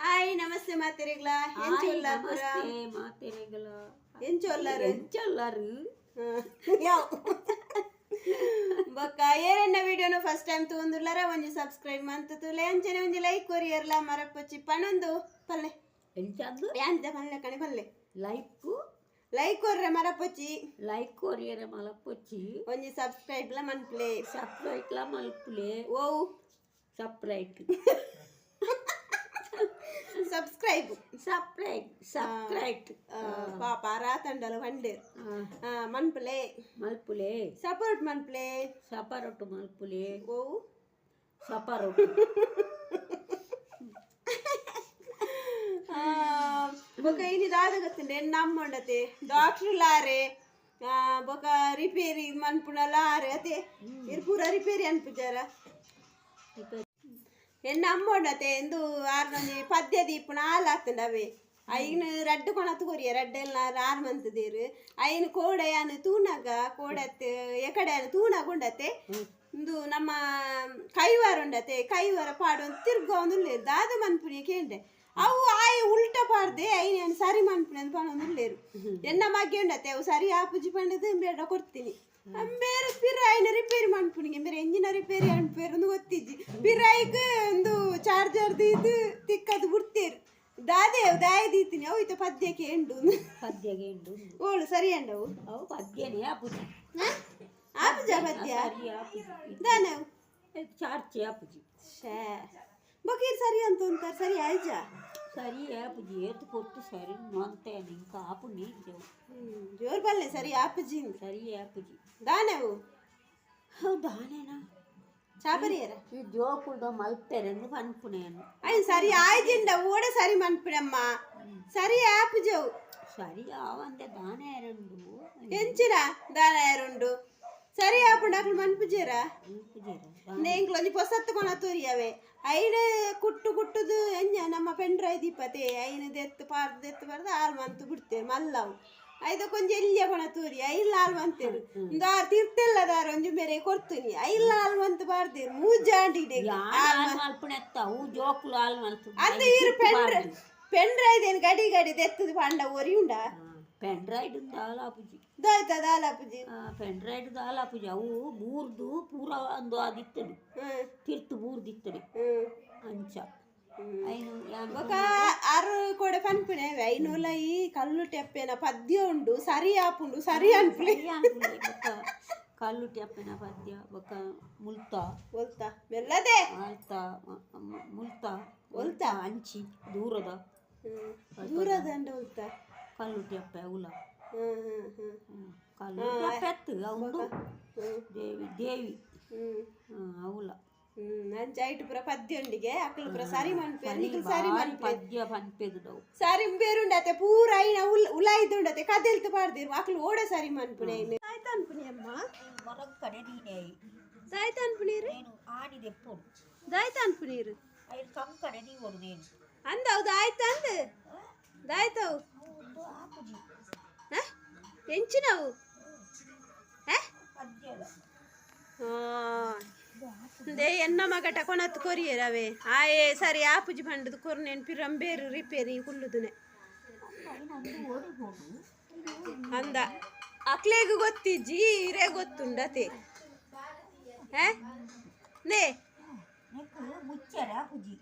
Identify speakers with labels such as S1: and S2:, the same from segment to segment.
S1: hi ನಮಸ್ತೆ ಮಾತೆರೆಗ್ಲ ಎಂಚೊಲ್ಲಾರ್ ಪುರ
S2: ಮಾತೆರೆಗ್ಲ
S1: ಎಂಚೊಲ್ಲಾರು
S2: ಎಂಚೊಲ್ಲಾರು
S1: ಯಾವ್ ಬೊಕ್ಕ ಏರೆನ್ನ ವಿಡಿಯೋನು ಫಸ್ಟ್ ಟೈಮ್ ತೂಂದುಲ್ಲಾರ ಒಂಜಿ ಸಬ್ಸ್ಕ್ರೈಬ್ ಮಂತುತುಲೆ ಅಂಚನೆ ಒಂಜಿ ಲೈಕ್ ಕೊರಿಯರ್ಲ ಮರಪೊಚ್ಚಿ ಪನೊಂದು ಪಲ್ಲೆ
S2: ಎಂಚಂದು
S1: ಯಾಂತ ಪಲ್ಲೆ ಕಣಿ ಪಲ್ಲೆ ಲೈಕ್ ಕೊರ್ರೆ ಮರಪೊಚ್ಚಿ
S2: ಲೈಕ್ ಕೊರಿಯರೆ ಮಲಪೊಚ್ಚಿ
S1: ಒಂಜಿ ಸಬ್ಸ್ಕ್ರೈಬ್ ಲ ಮನ್ಪ್ಲೆ
S2: ಸಬ್ಸ್ಕ್ರೈಬ್ ಲ ಮಲ್ಪುಲೆ
S1: ಓ
S2: ಸಬ್ಸ್ಕ್ರೈಬ್ ಸಬ್ಸ್ಕ್ರೈಬ್
S1: ಪಾಪ ರಾತಂಡಲ ಬಂಡೇರ್ ಮನ್ಪುಲೆ
S2: ಮಲ್ಪುಲೆ
S1: ಸಪೋರ್ಟ್ ಮನ್ಪುಲೆ
S2: ಸಪರೋಟು ಮಲ್ಪುಲೆ
S1: ಓ
S2: ಸಪರೋಟು
S1: ಬೊಕ ಇನಿ ದಾದ ಗೊತ್ತುಂಡೆ ನಮ್ಮೊಂಡತೆ ಡಾಕ್ಟರ್ ಲಾರೆ ಬೊಕ ರಿಪೇರಿ ಮನ್ಪುನಲಾರೆ ಅತೆ ಇರ್ ಪೂರ ರಿಪೇರಿ ಅನ್ಪುಜಾರ ಎನ್ನ ಅಮ್ಮೊಂಡತೆ ಎಂದು ಆರ್ನೊಂಜಿ ಪದ್ಯ ದೀಪುನ ಹಾಲಾಗ್ತಂಡವೆ ಐನು ರಡ್ಡು ಕೊಣತ್ತು ಕೊರಿಯ ರಡ್ಡೆಲ್ಲ 6 ಮಂತದೇರು ಐನು ಕೋಡೆಯನು ತೂನಗ ಕೋಡತ್ತೆ ಎಕಡೆಯನು ತೂನಗುಂಡತೆ ಇಂದು ನಮ್ಮ ಕೈವಾರ ಉಂಡತೆ ಕೈವಾರ ಪಾಡು ತಿರ್ಗ ಒಂದು ದಾದ ಮನ್ಪುನಿ ಕೇಂಡೆ ಅವು ಆಯ್ ಉಲ್ಟ ಪಾಡ್ದೆ ಐನೇನು ಸರಿ ಮನ್ಪುನಿ ಅಂತ ಪಣೊಂದುಲ್ಲೇರು ಎನ್ನ ಮಗೆ ಉಂಡತೆ ಅವು ಸರಿ ಆಪುಜಿ ಪಂಡದು ಬೇಡ ಕೊಡ್ತೀನಿ ಬೇರೆ ಪಿರ ಐನ ರಿಪೇರಿ ಮನ್ಪುನಿಗೆ ಬೇರೆ ಎಂಜಿನ ರಿಪೇರಿ ಅನ್ಪೇರು ಒಂದು ಗೊತ್ತಿಜ್ಜಿ ಪಿರಾಯಿಗೆ ಒಂದು ಚಾರ್ಜರ್ದು ಇದು ತಿಕ್ಕದು ಬಿಡ್ತೇರು ದಾಯ ದೀತೀನಿ ಅವು ಇತ್ತ ಪದ್ಯಕ್ಕೆ ಎಂಡು ಓಳು ಸರಿ ಅಂಡವು
S2: ಅವು ಪದ್ಯನೇ ಆಪುಜಿ
S1: ಆಪುಜ ಪದ್ಯ ದಾನವು
S2: ಚಾರ್ಚಿ ಆಪುಜಿ
S1: ಶೇ ಬಕೀರ್ ಸರಿ ಅಂತ ಅಂತಾರೆ ಸರಿ ಆಯ್ಜ
S2: ಸರಿ ಆಪುಜಿ ಏತು ಕೊಟ್ಟು ಸರಿ ಅಂತೇನೆ ಇಂಕ ಆಪು ನೀಡ್ದೆವು
S1: ಜೋರ್ ಬಲ್ಲೆ ಸರಿ ಆಪುಜಿ
S2: ಸರಿ ಆಪುಜಿ
S1: ದಾನವು
S2: ಹೌದು ದಾನೇನಾ
S1: ಚಾಪರಿಯರ
S2: ಈ ಜೋಕುಲ್ದ ಮಲ್ಪೆರೆಂದು ಪನ್ಪುನೇನು
S1: ಅಯ್ಯ ಸರಿ ಆಯ್ಜಿಂಡ ಓಡ ಸರಿ ಮನ್ಪುಡಮ್ಮ ಸರಿ ಆಪುಜವು
S2: ಸರಿ ಆವಂದೆ ದಾನೆ ಎರಡು
S1: ಎಂಚಿನ ದಾನ ಯಾರುಂಡು ಸರಿ ಆಪುಂಡಾಕ್ಲು ಮನ್ಪುಜೇರ ನೆಂಕ್ಲೊಂಜಿ ಪೊಸತ್ತು ಕೊನ ತೋರಿಯವೆ ಐನ ಕುಟ್ಟುದು ಎಂಜ ನಮ್ಮ ಪೆಂಡ್ರೈ ದೀಪತೆ ಐನ ದೆತ್ತು ಪಾರ್ದು ಬಾರ್ದು 6 ಮಂತು ಬಿಡ್ತೇವೆ ಮಲ್ಲವು ಐದು ಕೊಂಚ ಎಲ್ಲಿಯ ಕೊನ ತೋರಿ ಐಲ್ಲ 6 ಮಂತೇರು ಒಂದು 6 ತೀರ್ಥೆಲ್ಲದಾರ ಒಂಜಿ ಬೇರೆ ಕೊಡ್ತೀನಿ ಐಲ್ಲ 6 ಮಂತ್ ಬಾರ್ದೇರು ಮೂಜಾಂಡಿಡೆ ಅಂತ ಇರು ಪೆಂಡ್ರೈ ದೇನು ಗಡಿ ದೆತ್ತದು ಪಾಂಡ ಒರಿ ಉಂಡ
S2: ಪೆಂಡ್ರೈಡ್ ದಾಲಾಪುಜಿ
S1: ದಾಲಾಪುಜಿ
S2: ಪೆಂಡ್ರೈಡ್ ದಾಲಾಪುಜಿ ಅವು ಬೂರ್ದು ಪೂರ ಒಂದು ಆದಿತ್ತಡು ತಿರ್ತು ಬೂರ್ದಿತ್ತಡು ಅಂಚ
S1: ಆರು ಕೊಡೆ ಪನ್ಪುನೆ ಐನೂಲ ಈ ಕಲ್ಲು ಟೆಪ್ಪೆನ ಪದ್ಯ ಉಂಡು ಸರಿ ಆಪುಂಡು ಸರಿ ಅನ್ಪುಲೆ
S2: ಕಲ್ಲು ಟೆಪ್ಪೆನ ಪದ್ಯ ಬೊಕ ಮುಲ್ತಾ
S1: ಮೆಲ್ಲದೆ
S2: ಮುಲ್ತಾ ಅಂಚಿ ದೂರದ
S1: ಅಂಡ ಉಲ್ತಾ
S2: ಕಲ್ಲು ಟೆಪ್ಪೆ ಉಲ ಕಲ್ಲು ಟೆಪ್ಪೆತ್ತು ಅವು ದೇವಿ ಅವಲ
S1: ಅಂಚಾಯ್ತು ಪುರ ಪದ್ಯ ಉಂಡಿಗೆ ಅಕ್ಕಲು ಪುರ ಸರಿ ಮನ್ಪೆ ಸರಿ
S2: ಪದ್ಯ ಪನ್ಪೆದು
S1: ಸರಿ ಬೇರುಂಡತೆ ಪೂರ ಐನ ಉಲಾಯ್ದುಂಡತೆ ಕದೆಲ್ತು ಪಾಡ್ದಿರು ಅಕ್ಕಲು ಓಡ ಸರಿ ಮನ್ಪುನೆ ಆಯ್ತು ಅನ್ಪುನಿ ಅಮ್ಮ
S2: ಹೊರಗ ಕಡೆ ನೀನೇ
S1: ದಾಯ್ತು ಅನ್ಪುನೀರು
S2: ಏನು ಆಡಿದೆ ಪೋಡು
S1: ದಾಯ್ತು ಅನ್ಪುನೀರು
S2: ಐದು ಕಮ್ ಕಡೆ ನೀವೋಡು ನೇನು
S1: ಅಂದವು ದಾಯ್ತು ದಾಯ್ತವು ಎಂಚಿನವು ದೇ ಎನ್ನ ಮಗಟ ಕೊನತ್ತು ಕೊರಿಯರವೆ ಆಯೇ ಸರಿ ಆಪುಜಿ ಪಂಡದು ಕೊರ್ನೇನು ಪಿರಂಬೇರು ರಿಪೇರಿ ಕುಲ್ಲುದುನೆ ಅಂದ ಅಕ್ಲೇಗು ಗೊತ್ತಿಜ್ಜಿ ಇರೇ ಗೊತ್ತುಂಡತೆ ನೇ
S2: ಮುಚ್ಚರ ಪುಜಿ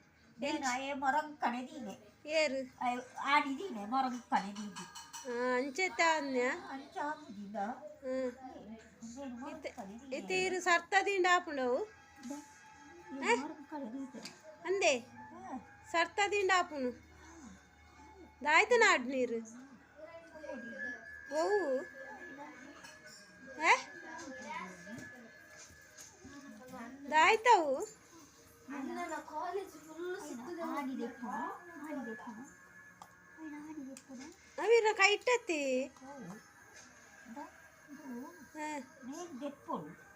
S1: ಏರು
S2: ಆಡಿದೀನೆ ಮೊರಂಗ್ ಕಣದೀನಿ
S1: ಅಂಚೆತ್ತ ಅನ್ಯ ಇತೀರು ಸರ್ತಾದಿಂದ ಆಪುಂಡವು ಅಂದೆ ಸರ್ತಾದಿಂದ ಆಪುನು ದಾಯ್ತು ನಾಡ್ ನೀರು ಓ ದಾಯ್ತವು ಅವಿರ ಕೈಟ್ಟತಿ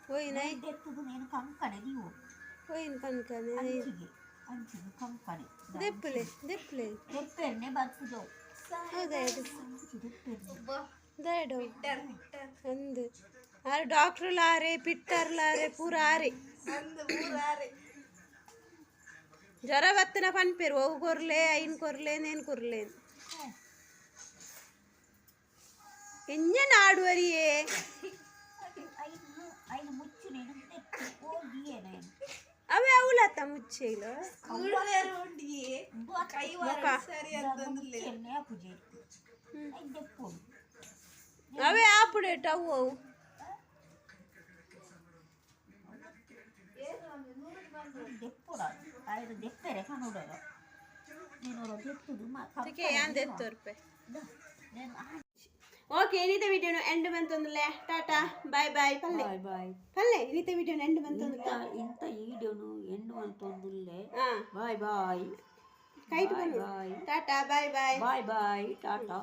S1: ಹೋಯ್ನ ಹೋಯ್ನ ಕನ್ಕನೆ ದೆಪ್ಪಲೆ ಹೌದಾ ಅಂದು ಆರು ಡಾಕ್ಟ್ರು ಲಾರೆ ಪಿಟ್ಟರ್ ಲಾರೆ ಪೂರ ಆರೆ ಜ್ವರ ಬತ್ತನ ಪನ್ಪೇರು ಅವು ಕೊರ್ಲೆ ಐನ್ ಕೊರ್ಲೆ ನೇನು ಕೊರ್ಲೆ ಎಂಜನ ಆಡುವರಿಯೇ ಅವೇ ಅವಲತ್ತ ಮುಚ್ಚೇಲು అవే ఆపుడేట అవు అవు ఓకే ఇనితే వీడియోను ఎండ్ ಬಂತಂದಲೆ ಟಾಟಾ ಬೈ ಬೈ ಪಲ್ಲೆ
S2: ಬಾಯ್ ಬಾಯ್
S1: ಪಲ್ಲೆ ಇನಿತೆ వీడియోను ఎండ్ ಬಂತಂದಲೆ
S2: ಇಂತ ಈಡಿಯೋನು ಎಂಡ್ ಬಂತಂದಲೆ ಬಾಯ್ ಬಾಯ್
S1: ಕೈಟ್ ಬನ್ನು tata bye bye
S2: bye bye Tata